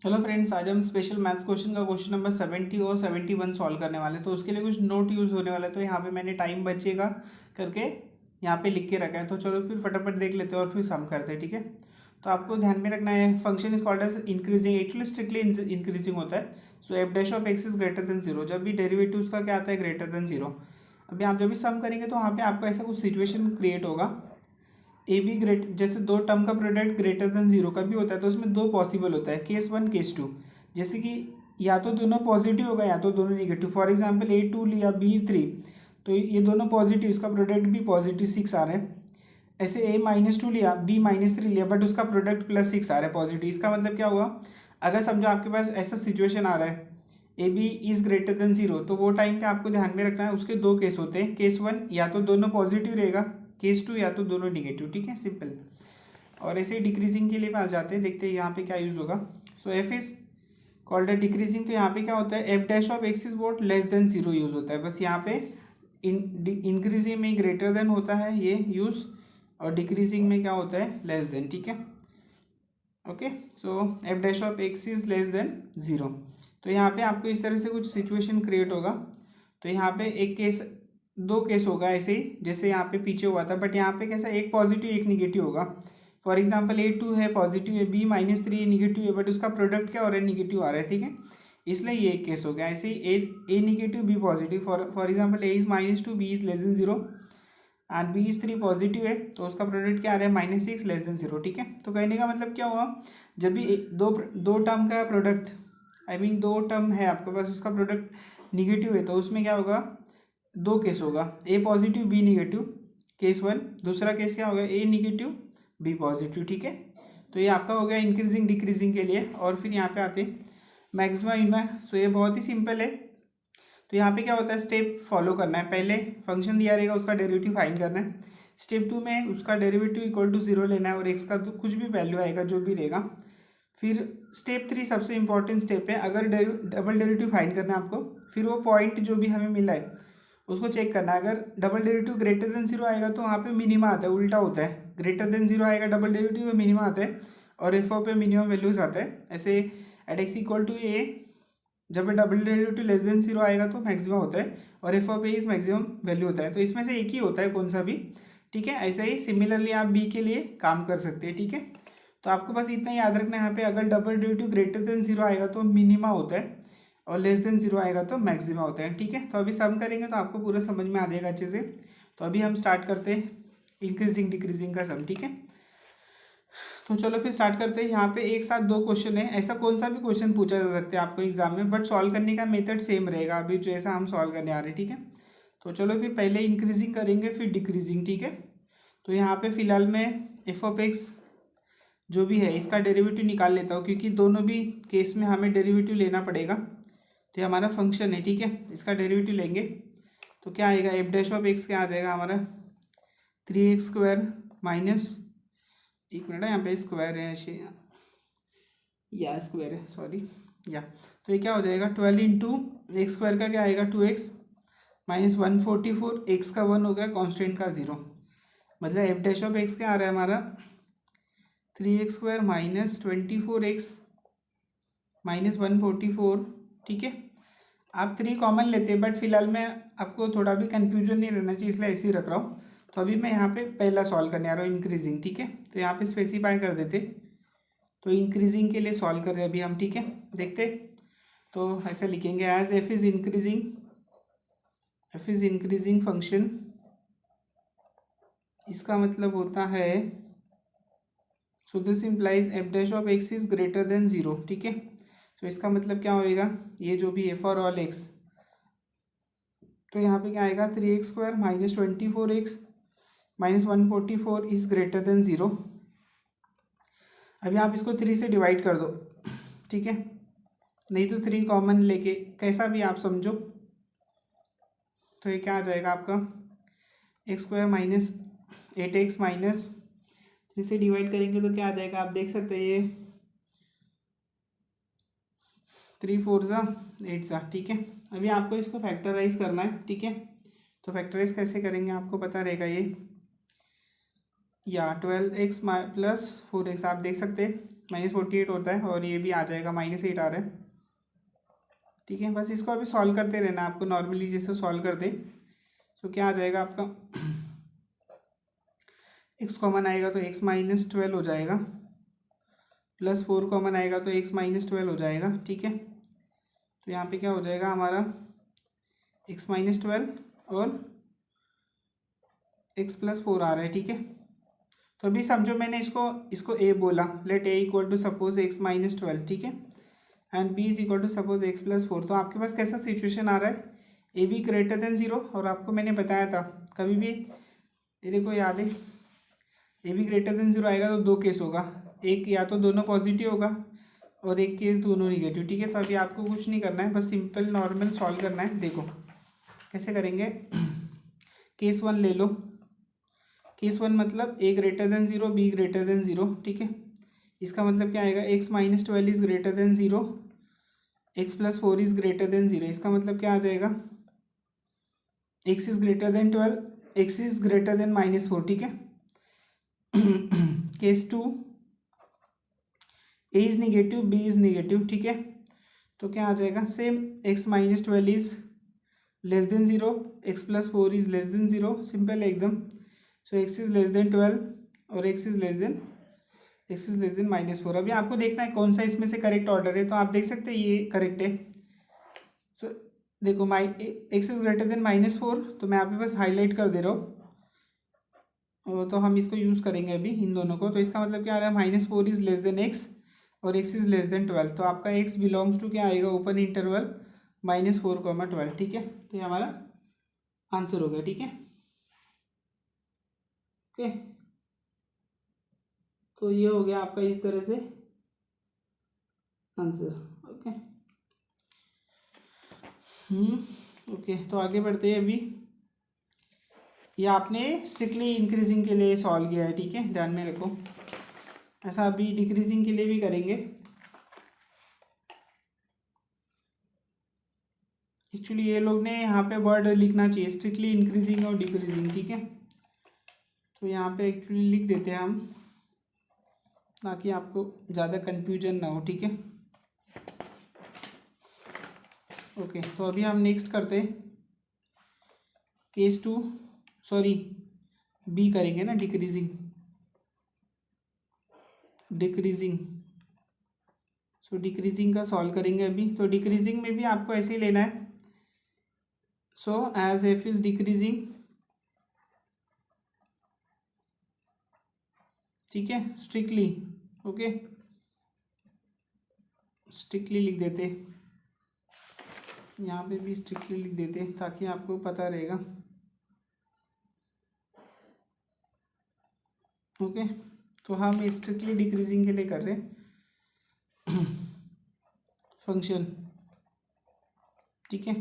Hello friends, आज हम special maths question का क्वेश्चन नंबर 70 और 71 सॉल्व करने वाले हैं। तो उसके लिए कुछ नोट यूज़ होने वाला है, तो यहाँ पे मैंने टाइम बचेगा करके यहाँ पे लिख के रखा है। तो चलो फिर फटाफट देख लेते हैं और फिर सम करते हैं, ठीक है। तो आपको ध्यान में रखना है, function is called as increasing, actually strictly increasing होता है। So F dash of x is greater than zero, जब भी डेरिवेटिव उसका क्या आता है, ग्रेटर देन जीरो। अभी आप जब भी सम करेंगे तो वहाँ पे आपको ऐसा कुछ सिचुएशन क्रिएट होगा, ए बी ग्रेट, जैसे दो टर्म का प्रोडक्ट ग्रेटर देन जीरो का भी होता है, तो उसमें दो पॉसिबल होता है, केस वन केस टू। जैसे कि या तो दोनों पॉजिटिव होगा या तो दोनों negative. For example A two लिया बी थ्री, तो ये दोनों पॉजिटिव, इसका प्रोडक्ट भी पॉजिटिव सिक्स आ रहा है। ऐसे ए माइनस टू लिया बी माइनस थ्री लिया, बट उसका प्रोडक्ट प्लस सिक्स आ रहा है पॉजिटिव। इसका मतलब क्या हुआ, अगर समझो आपके पास ऐसा सिचुएशन आ रहा है A B is greater than zero, तो वो टाइम पे आपको ध्यान में रखना है उसके दो केस होते हैं। केस वन या तो दोनों पॉजिटिव रहेगा, केस टू या तो दोनों निगेटिव, ठीक है, सिंपल। और ऐसे ही डिक्रीजिंग के लिए पास जाते हैं, देखते हैं यहाँ पे क्या यूज़ होगा। सो एफ इज कॉल्ड है डिक्रीजिंग, तो यहाँ पे क्या होता है, F dash of x is vote less than zero use होता है। बस यहाँ पे इंक्रीजिंग में ग्रेटर देन होता है ये यूज़, और डिक्रीजिंग में क्या होता है, लेस देन, ठीक है। Okay, so F dash of x is less than zero. तो यहाँ पे आपको इस तरह से कुछ सिचुएशन क्रिएट होगा। तो यहाँ पे एक केस, दो केस होगा ऐसे ही जैसे यहाँ पे पीछे हुआ था, बट यहाँ पे कैसा, एक पॉजिटिव एक निगेटिव होगा। फॉर एग्जांपल ए टू है पॉजिटिव है, बी माइनस थ्री निगेटिव है, बट उसका प्रोडक्ट क्या हो रहा है, निगेटिव आ रहा है, ठीक है। इसलिए ये एक केस हो गया। ऐसे ही A negative B positive, for example A is minus two B is less than zero and B is three positive है, तो उसका प्रोडक्ट क्या आ रहा है, minus six less than zero, ठीक है। तो कहने का मतलब क्या हुआ, जब भी दो दो टर्म का प्रोडक्ट, आई मीन दो टर्म है आपके पास, उसका प्रोडक्ट निगेटिव है, तो उसमें क्या होगा, दो केस होगा, A positive B negative, case one. दूसरा केस क्या होगा, ए निगेटिव बी पॉजिटिव, ठीक है। तो ये आपका हो गया इंक्रीजिंग डिक्रीजिंग के लिए। और फिर यहाँ पे आते हैं मैक्सिमा मिनिमा। सो ये बहुत ही सिंपल है। तो यहाँ पे क्या होता है, स्टेप फॉलो करना है। पहले फंक्शन दिया रहेगा, उसका डेरिवेटिव फाइंड करना है। स्टेप टू में उसका डेरिवेटिव इक्वल टू जीरो लेना है, और एक्स का तो कुछ भी वैल्यू आएगा जो भी रहेगा। फिर स्टेप थ्री सबसे इंपॉर्टेंट स्टेप है, अगर डबल डेरिवेटिव फाइंड करना है आपको, फिर वो पॉइंट जो भी हमें मिला है उसको चेक करना है। अगर double derivative greater than zero आएगा तो वहाँ पे मिनिमा आता है, उल्टा होता है, ग्रेटर देन जीरो आएगा डबल डेरिवेटिव तो मिनिमा आता है, और एफ पे मिनिमम वैल्यूज आता है। ऐसे एट एक्स इक्वल टू ए, जब double derivative less than zero आएगा तो मैक्सिमम होता है, और F of A is maximum value होता है। तो इसमें से एक ही होता है कौन सा भी, ठीक है। ऐसे ही सिमिलरली आप बी के लिए काम कर सकते हैं, ठीक है। तो आपको बस इतना याद रखना है, यहाँ पे अगर double derivative greater than zero आएगा तो मिनिमा होता है, और लेस देन जीरो आएगा तो मैक्सिमा होता है, ठीक है। तो अभी सम करेंगे तो आपको पूरा समझ में आ जाएगा अच्छे से। तो अभी हम स्टार्ट करते हैं इंक्रीजिंग डिक्रीजिंग का सम, ठीक है। तो चलो फिर स्टार्ट करते हैं। यहाँ पे एक साथ दो क्वेश्चन है, ऐसा कौन सा भी क्वेश्चन पूछा जा सकता है आपको एग्जाम में, बट सॉल्व करने का मेथड सेम रहेगा अभी जैसा हम सॉल्व करने आ रहे हैं, ठीक है। तो चलो फिर पहले इंक्रीजिंग करेंगे फिर डिक्रीजिंग, ठीक है। तो यहाँ पे फिलहाल मैं एफ ऑफ एक्स जो भी है इसका डेरिवेटिव निकाल लेता हूँ, क्योंकि दोनों भी केस में हमें डेरिवेटिव लेना पड़ेगा। तो ये हमारा फंक्शन है, ठीक है, इसका डेरिवेटिव लेंगे तो क्या आएगा, एफ डैश ऑफ एक्स क्या आ जाएगा हमारा, थ्री एक्स स्क्वायर माइनस, एक मिनट है, यहाँ पे स्क्वायर है ऐसे, या स्क्वायर है सॉरी, या। तो ये क्या हो जाएगा, ट्वेल्व इंटू एक्स स्क्वायर का क्या आएगा, two x minus one forty four, x का वन हो गया कॉन्स्टेंट का जीरो, मतलब एफ डैश ऑफ एक्स क्या आ रहा है हमारा, three x square minus twenty four x minus one forty four, ठीक है। आप थ्री कॉमन लेते हैं, बट फिलहाल मैं आपको थोड़ा भी कन्फ्यूजन नहीं रहना चाहिए इसलिए ऐसे ही रख रहा हूँ। तो अभी मैं यहाँ पे पहला सॉल्व करने आ रहा हूँ इंक्रीजिंग, ठीक है। तो यहाँ पे स्पेसिफाई कर देते, तो इंक्रीजिंग के लिए सॉल्व कर रहे हैं अभी हम, ठीक है। देखते, तो ऐसा लिखेंगे as f is increasing function, इसका मतलब होता है, so this implies f dash of x is greater than zero, ठीक है। तो इसका मतलब क्या होएगा, ये जो भी है फॉर ऑल एक्स, तो यहाँ पे क्या आएगा, three x square minus twenty four x minus one forty four is greater than zero. अभी आप इसको थ्री से डिवाइड कर दो, ठीक है, नहीं तो थ्री कॉमन लेके कैसा भी आप समझो। तो ये क्या आ जाएगा आपका, x square minus eight x minus, three से डिवाइड करेंगे तो क्या आ जाएगा, आप देख सकते हैं ये थ्री फोर ज़ा एट ज़ा, ठीक है। अभी आपको इसको फैक्टराइज करना है, ठीक है। तो फैक्टराइज कैसे करेंगे आपको पता रहेगा ये, या twelve x plus four x, आप देख सकते हैं -48 होता है और ये भी आ जाएगा -8 आ रहा है। ठीक है, बस इसको अभी सॉल्व करते रहना आपको, नॉर्मली जैसे सॉल्व करते। तो क्या आ जाएगा आपका x कॉमन आएगा तो x -12 हो जाएगा, +4 कॉमन आएगा तो x -12 हो जाएगा। ठीक है, तो यहाँ पे क्या हो जाएगा हमारा x -12 और x +4 आ रहा है। ठीक है, तो अभी समझो मैंने इसको a बोला, let a equal to suppose x -12। ठीक है, and b is equal to suppose x +4। तो आपके पास कैसा सिचुएशन आ रहा है, a b ग्रेटर देन 0। और आपको मैंने बताया था कभी भी, ये देखो याद है, a b ग्रेटर देन 0 आएगा तो दो केस होगा, एक या तो दोनों पॉजिटिव होगा और एक केस दोनों निगेटिव। ठीक है, तो अभी आपको कुछ नहीं करना है, बस सिंपल नॉर्मल सॉल्व करना है। देखो कैसे करेंगे, केस 1 ले लो। केस 1 मतलब a greater than 0 b greater than 0। ठीक है, इसका मतलब क्या आएगा, x -12 is greater then 0, x +4 is greater then 0। इसका मतलब क्या आ जाएगा, x is greater then 12, x is greater then -4। ठीक है, case 2 a is negative b is negative. ठीक है, तो क्या आ जाएगा, same x -12 is less then 0, x +4 is less then 0, simple है एकदम। सो x इज लेस देन 12 और x इज लेस देन -4। अभी आपको देखना है कौन सा इसमें से करेक्ट ऑर्डर है, तो आप देख सकते हैं ये करेक्ट है। सो देखो x इज ग्रेटर देन -4, तो मैं यहाँ पे बस हाईलाइट कर दे रहा हूँ, तो हम इसको यूज़ करेंगे अभी इन दोनों को। तो इसका मतलब क्या आ रहा है, -4 इज लेस देन x और x इज लेस देन 12। तो आपका x बिलोंग्स टू क्या आएगा, ओपन इंटरवल -4, 12। ठीक है, तो ये हमारा आंसर हो गया। ठीक है, ओके, तो ये हो गया आपका इस तरह से आंसर। ओके, ओके, तो आगे बढ़ते हैं। अभी ये आपने स्ट्रिक्टली इंक्रीजिंग के लिए सॉल्व किया है। ठीक है, ध्यान में रखो, ऐसा अभी डिक्रीजिंग के लिए भी करेंगे। एक्चुअली ये लोग ने यहाँ पे वर्ड लिखना चाहिए, स्ट्रिक्टली इंक्रीजिंग और डिक्रीजिंग। ठीक है, तो यहाँ पे एक्चुअली लिख देते हैं हम, ताकि आपको ज़्यादा कन्फ्यूजन ना हो। ठीक है, ओके, तो अभी हम नेक्स्ट करते हैं केस 2, सॉरी बी करेंगे ना, डिक्रीजिंग। सो डिक्रीजिंग का सॉल्व करेंगे अभी। तो डिक्रीजिंग में भी आपको ऐसे ही लेना है। So as f is decreasing, ठीक है, स्ट्रिक्टली, ओके, स्ट्रिक्टली लिख देते, यहाँ पे भी स्ट्रिक्टली लिख देते ताकि आपको पता रहेगा। ओके, तो हम स्ट्रिक्टली डिक्रीजिंग के लिए कर रहे हैं फंक्शन। ठीक है,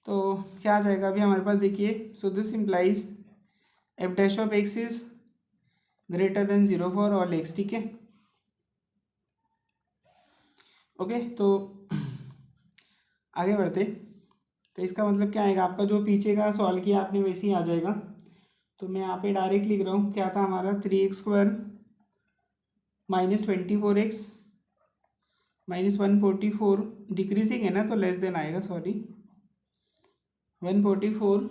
तो क्या आ जाएगा अभी हमारे पास, देखिए। सो this implies f dash of x is greater then 0 for all x. ठीक है, ओके, तो आगे बढ़ते। तो इसका मतलब क्या आएगा, आपका जो पीछे का सॉल्व किया आपने वैसे ही आ जाएगा। तो मैं यहाँ पे डायरेक्ट लिख रहा हूँ, क्या था हमारा, 3x² -24x -144, डिक्रीजिंग है ना तो लेस देन आएगा, sorry, 144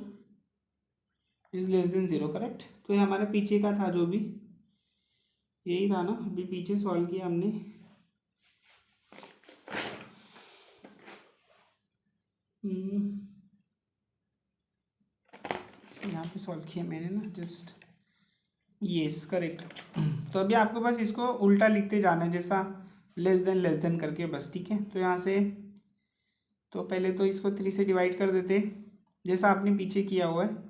is less then 0, correct. तो ये हमारा पीछे का था, जो भी यही था ना, अभी पीछे सॉल्व किया हमने। यहाँ पे सॉल्व किया मैंने ना, जस्ट यस, करेक्ट। तो अभी आपको बस इसको उल्टा लिखते जाना है, जैसा लेस देन करके, बस। ठीक है, तो यहाँ से तो पहले तो इसको 3 से डिवाइड कर देते, जैसा आपने पीछे किया हुआ है।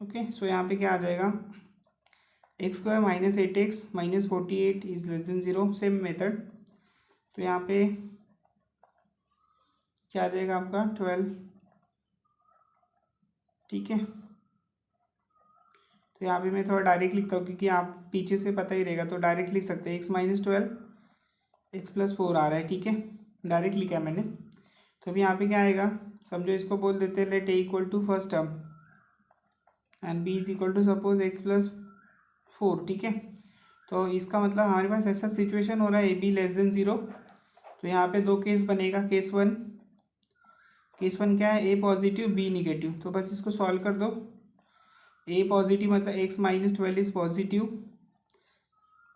ओके, सो यहाँ पे क्या आ जाएगा, x² -8x -48 is less then 0, same method. तो यहाँ पे क्या आ जाएगा आपका 12। ठीक है, तो यहाँ पे मैं थोड़ा डायरेक्ट लिखता हूँ, क्योंकि आप पीछे से पता ही रहेगा, तो डायरेक्ट लिख सकते हैं, x -12 x +4 आ रहा है। ठीक है, डायरेक्ट लिखा है मैंने। तो अभी यहाँ पे क्या आएगा, समझो इसको बोल देते हैं let a equal to first term and B is equal to suppose x plus 4, ठीक है। तो इसका मतलब हमारे पास ऐसा सिचुएशन हो रहा है ए बी लेस देन 0। तो यहाँ पे दो केस बनेगा, केस वन क्या है, ए पॉजिटिव बी निगेटिव। तो बस इसको सॉल्व कर दो। ए पॉजिटिव मतलब x minus 12 is positive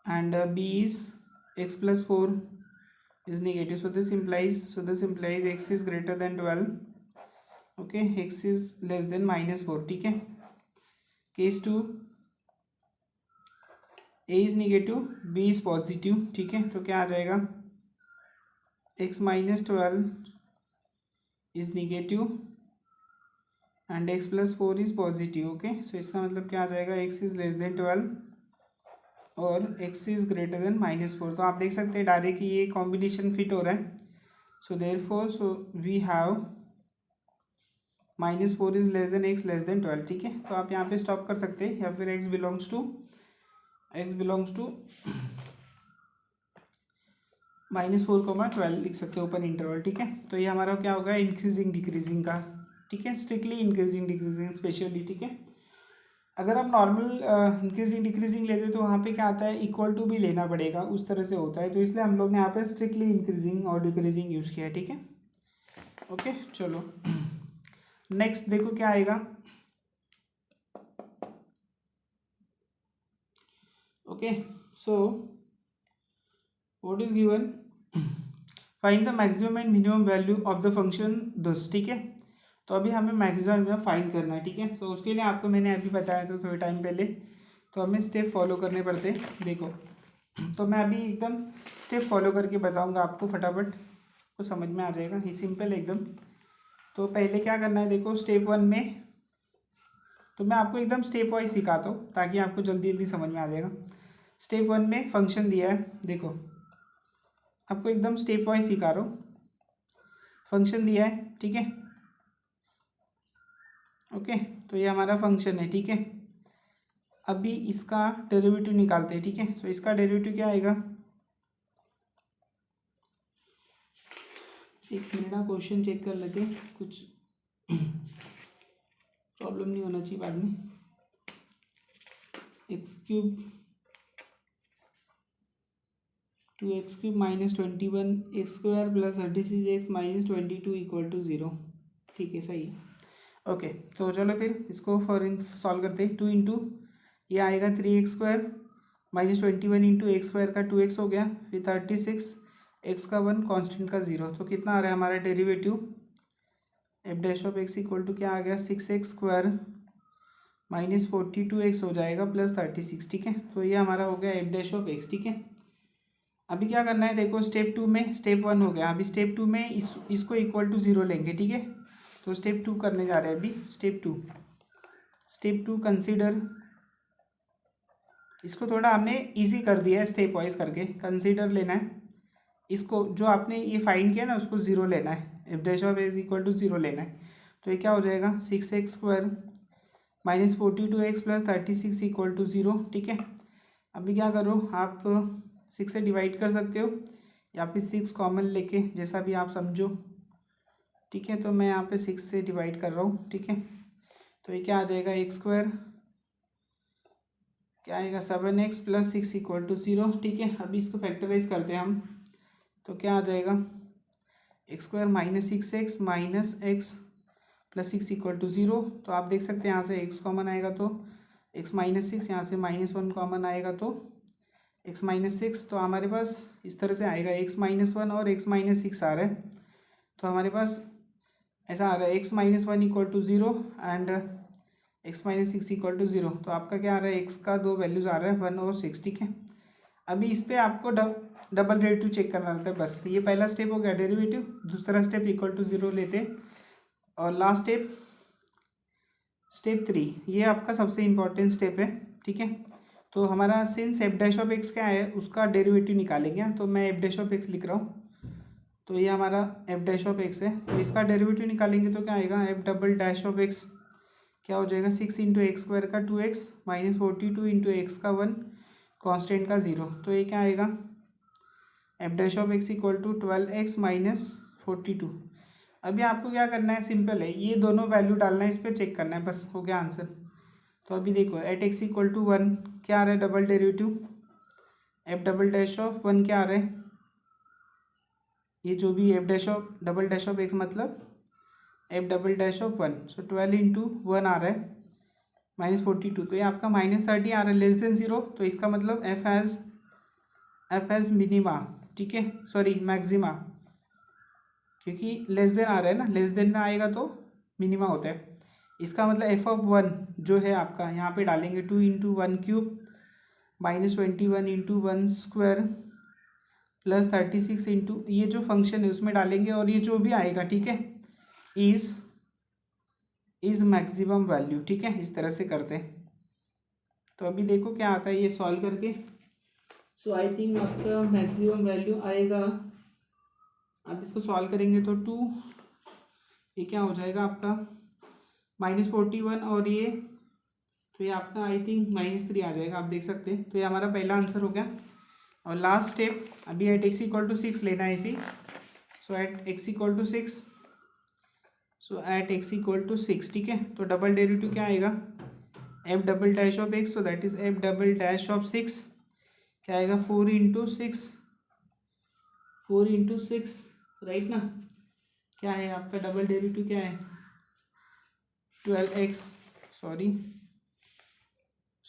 and B is x plus 4 is negative. So this implies x is greater than 12. Okay, x is less than -4, ठीक है। Case 2, a is negative, b is positive, ठीक है। तो क्या आ जाएगा, x minus 12 is negative and x plus 4 is positive. Okay, सो इसका मतलब क्या आ जाएगा, x is less than 12 और x is greater than -4। तो आप देख सकते हैं डायरेक्ट ये कॉम्बिनेशन फिट हो रहा है। So therefore we have -4 is less than x less than 12, ठीक है। तो आप यहाँ पे स्टॉप कर सकते हैं या फिर x बिलोंग्स टू -4, 12 लिख सकते हैं ओपन इंटरवल, ठीक है। तो ये हमारा क्या होगा, इंक्रीजिंग डिक्रीजिंग का, ठीक है, स्ट्रिक्टली इंक्रीजिंग डिक्रीजिंग स्पेशली, ठीक है। अगर आप नॉर्मल इंक्रीजिंग डिक्रीजिंग लेते तो वहाँ पे क्या आता है, इक्वल टू भी लेना पड़ेगा, उस तरह से होता है। तो इसलिए हम लोग ने यहाँ पे स्ट्रिक्टली इंक्रीजिंग और डिक्रीजिंग यूज़ किया है, ठीक है। ओके, चलो नेक्स्ट देखो क्या आएगा। Okay, so what is given, find the maximum and minimum value of the function this, ठीक है। तो अभी हमें मैक्सिमम में फाइंड करना है, ठीक है। तो उसके लिए आपको मैंने अभी बताया था थोड़े टाइम पहले, तो हमें स्टेप फॉलो करने पड़ते हैं। देखो, तो मैं अभी एकदम स्टेप फॉलो करके बताऊंगा आपको, फटाफट को समझ में आ जाएगा, ये सिंपल है एकदम। तो पहले क्या करना है, देखो स्टेप 1 में, तो मैं आपको एकदम स्टेप वाइज सिखाता हूँ ताकि आपको जल्दी जल्दी समझ में आ जाएगा। स्टेप 1 में फंक्शन दिया है, देखो आपको एकदम स्टेप वाइज सिखा रहा हूँ। फंक्शन दिया है, ठीक है। ओके, तो ये हमारा फंक्शन है, ठीक है। अभी इसका डेरिवेटिव निकालते हैं, ठीक है। सो इसका डेरिवेटिव क्या आएगा, एक मिनट ना क्वेश्चन चेक कर लेते हैं, कुछ प्रॉब्लम नहीं होना चाहिए बाद में। x³ 2x³ -21 x² + 36x -22 = 0, ठीक है, सही है। ओके, तो चलो फिर इसको सॉल्व करते हैं। 2 इंटू ये आएगा 3x² -21 × x² का 2x हो गया, फिर 36 x का 1 कांस्टेंट का 0। तो कितना आ रहा है हमारा डेरिवेटिव, f' = क्या आ गया, 6x² -42x हो जाएगा + 36, ठीक है। तो ये हमारा हो गया f', ठीक है। अभी क्या करना है, देखो स्टेप 2 में, स्टेप 1 हो गया, अभी स्टेप 2 में इसको इक्वल टू 0 लेंगे, ठीक है। तो स्टेप 2 करने जा रहे हैं अभी। स्टेप 2 कंसीडर, इसको थोड़ा हमने इजी कर दिया है स्टेप वाइज करके। कंसीडर लेना है इसको, जो आपने ये फाइंड किया ना उसको 0 लेना है, f' = 0 लेना है। तो ये क्या हो जाएगा, 6x² -42x + 36 = 0, ठीक है। अभी क्या करो, आप 6 से डिवाइड कर सकते हो या फिर 6 कॉमन लेके, जैसा भी आप समझो, ठीक है। तो मैं यहाँ पे 6 से डिवाइड कर रहा हूँ, ठीक है। तो ये क्या आ जाएगा, x² क्या आएगा, 7x + 6 = 0, ठीक है। अभी इसको फैक्टराइज करते हैं हम, तो क्या आ जाएगा, x² -6x - x + 6 = 0। तो आप देख सकते हैं यहाँ से x कॉमन आएगा तो x -6, यहाँ से -1 कॉमन आएगा तो x -6। तो हमारे पास इस तरह से आएगा, x -1 और x -6 आ रहा है। तो हमारे पास ऐसा आ रहा है x -1 = 0 एंड x -6 = 0। तो आपका क्या आ रहा है, x का 2 वैल्यूज़ आ रहा है, 1 और 6, ठीक है। अभी इस पर आपको डबल डेरिवेटिव चेक करना रहता है, बस ये पहला स्टेप हो गया डेरिवेटिव। दूसरा स्टेप = 0 लेते और लास्ट स्टेप 3, ये आपका सबसे इम्पोर्टेंट स्टेप है, ठीक है। तो हमारा सिंस f' क्या है, उसका डेरिवेटिव निकालेंगे। तो मैं f' लिख रहा हूँ, तो ये हमारा f' है। तो इसका डेरिवेटिव निकालेंगे तो क्या आएगा, f" क्या हो जाएगा, 6 × x² का 2x -42 × x का 1 कांस्टेंट का 0। तो ये क्या आएगा, f' = 12x - 42। अभी आपको क्या करना है, सिंपल है, ये दोनों वैल्यू डालना है, इस पर चेक करना है, बस हो गया आंसर। तो अभी देखो एट एक्स इक्वल टू 1 क्या आ रहा है double derivative F double dash of 1 क्या आ रहा है, ये जो भी F dash of double dash of X मतलब F double dash of 1, so 12 into 1 आ रहा है -42, तो ये आपका -30 आ रहा है लेस देन 0, तो इसका मतलब एफ हैज़ मिनिमा, ठीक है, सॉरी मैक्सिमा, क्योंकि लेस देन आ रहा है ना, लेस देन में आएगा तो मिनिमा होता है। इसका मतलब एफ ऑफ 1 जो है आपका यहाँ पे डालेंगे 2 into 1 cube -21 into 1 square plus 36 into ये जो फंक्शन है उसमें डालेंगे, और ये जो भी आएगा ठीक है इज़ मैक्सिमम वैल्यू, ठीक है, इस तरह से करते हैं। तो अभी देखो क्या आता है ये सॉल्व करके। सो आई थिंक आपका मैक्सिमम वैल्यू आएगा, आप इसको सॉल्व करेंगे तो 2, ये क्या हो जाएगा आपका -41 और ये, तो ये आपका आई थिंक -3 आ जाएगा, आप देख सकते हैं। तो ये हमारा पहला आंसर हो गया। और लास्ट स्टेप अभी एट एक्स इक्वल टू 6 लेना है इसी, so at x equal to 6, so at x equal to 6, ठीक है। तो डबल डेरिवेटिव क्या आएगा F double dash of X, so that is F double dash of 6 क्या आएगा 4 इंटू 6 राइट ना, क्या है आपका डबल डेरिवेटिव क्या है 12x सॉरी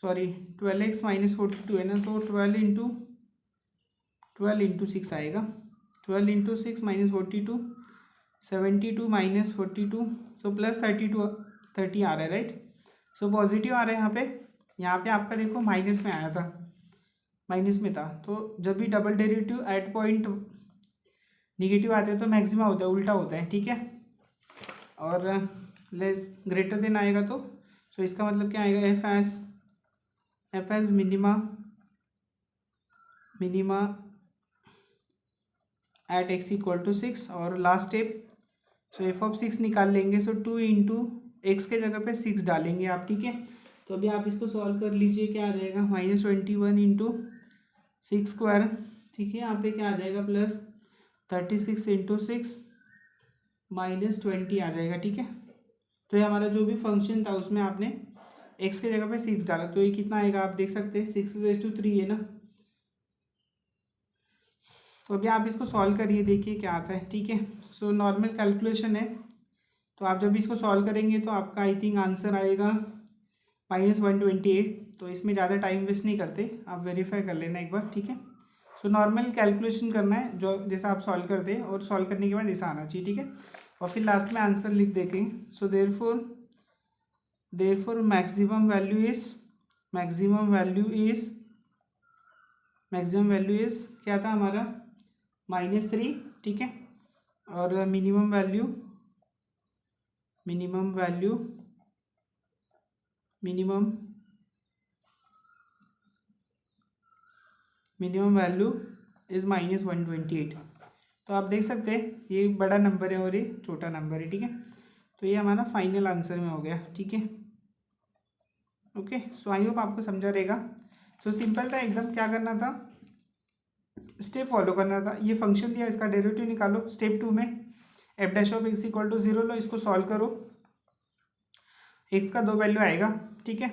12x -42 है ना, तो 12 इंटू 6 आएगा, 12 इंटू 6 -42 72 -42, सो प्लस 30 आ रहा है राइट। सो पॉजिटिव आ रहा है यहाँ पे आपका देखो माइनस में आया था, माइनस में था, तो जब भी double derivative eight point negative आते हैं तो मैक्सिमा होता है, उल्टा होता है, ठीक है। और लेस ग्रेटर देन आएगा तो सो इसका मतलब क्या आएगा f as minima at x equal to 6, और last step so f of 6 निकाल लेंगे, सो 2 इंटू एक्स के जगह पे 6 डालेंगे आप, ठीक है। तो अभी आप इसको सॉल्व कर लीजिए, क्या आ जाएगा -21 इंटू 6 स्क्वायर, ठीक है, यहाँ पे क्या आ जाएगा प्लस 36 इंटू 6 -20 आ जाएगा, ठीक है। तो ये हमारा जो भी फंक्शन था उसमें आपने x के जगह पे 6 डाला, तो ये कितना आएगा आप देख सकते हैं 6⁻³ है ना। तो अभी आप इसको सॉल्व करिए, देखिए क्या आता है, ठीक है। सो नॉर्मल कैलकुलेशन है, तो आप जब इसको सॉल्व करेंगे तो आपका आई थिंक आंसर आएगा -128। तो इसमें ज़्यादा टाइम वेस्ट नहीं करते, आप वेरीफाई कर लेना एक बार, ठीक है। सो नॉर्मल कैलकुलेशन करना है जो जैसा आप सॉल्व करते हैं, और सॉल्व करने के बाद ऐसा आना चाहिए, ठीक है। और फिर लास्ट में आंसर लिख देंगे। So therefore maximum value is क्या था हमारा -3, ठीक है। और मिनिमम वैल्यू इज़ -128। तो आप देख सकते हैं ये बड़ा नंबर है और ये छोटा नंबर है, ठीक है। तो ये हमारा फाइनल आंसर में हो गया, ठीक है। ओके, सो आई होप आपको समझा रहेगा। सो सिंपल था एकदम, क्या करना था स्टेप फॉलो करना था। ये फंक्शन दिया, इसका डेरिवेटिव निकालो। स्टेप 2 में f dash of x equal to 0 लो, इसको सॉल्व करो, एक्स का 2 वैल्यू आएगा, ठीक है।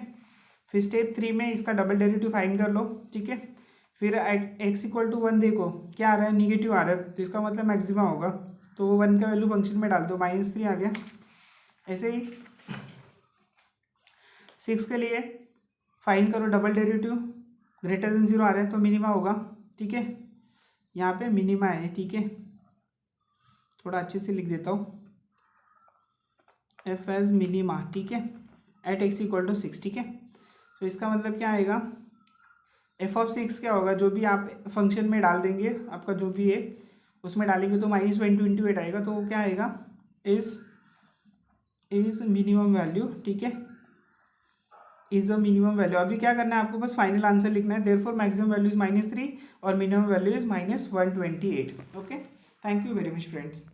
फिर स्टेप 3 में इसका डबल डेरिवेटिव फाइंड कर लो, ठीक है। फिर एक्स इक्वल टू 1 देखो क्या आ रहा है निगेटिव आ रहा है, तो इसका मतलब मैक्सिमा होगा, तो वो 1 का वैल्यू फंक्शन में डाल दो, -3 आ गया। ऐसे ही 6 के लिए फाइंड करो डबल डेरिवेटिव, ग्रेटर देन 0 आ रहा है तो मिनिमा होगा, ठीक है। यहाँ पे मिनिमा है, ठीक है, थोड़ा अच्छे से लिख देता हूँ, एफ एज मिनिमा, ठीक है, एट एक्स इक्वल टू 6, ठीक है। तो इसका मतलब क्या आएगा एफ ऑफ 6 क्या होगा, जो भी आप फंक्शन में डाल देंगे आपका जो भी है उसमें डालेंगे तो -128 आएगा, तो वो क्या आएगा इज मिनिमम वैल्यू, ठीक है, इज अ मिनिमम वैल्यू। अभी क्या करना है आपको, बस फाइनल आंसर लिखना है। देयरफॉर मैक्सिमम वैल्यू इज -3 और minimum value is -128। Okay, thank you very much friends.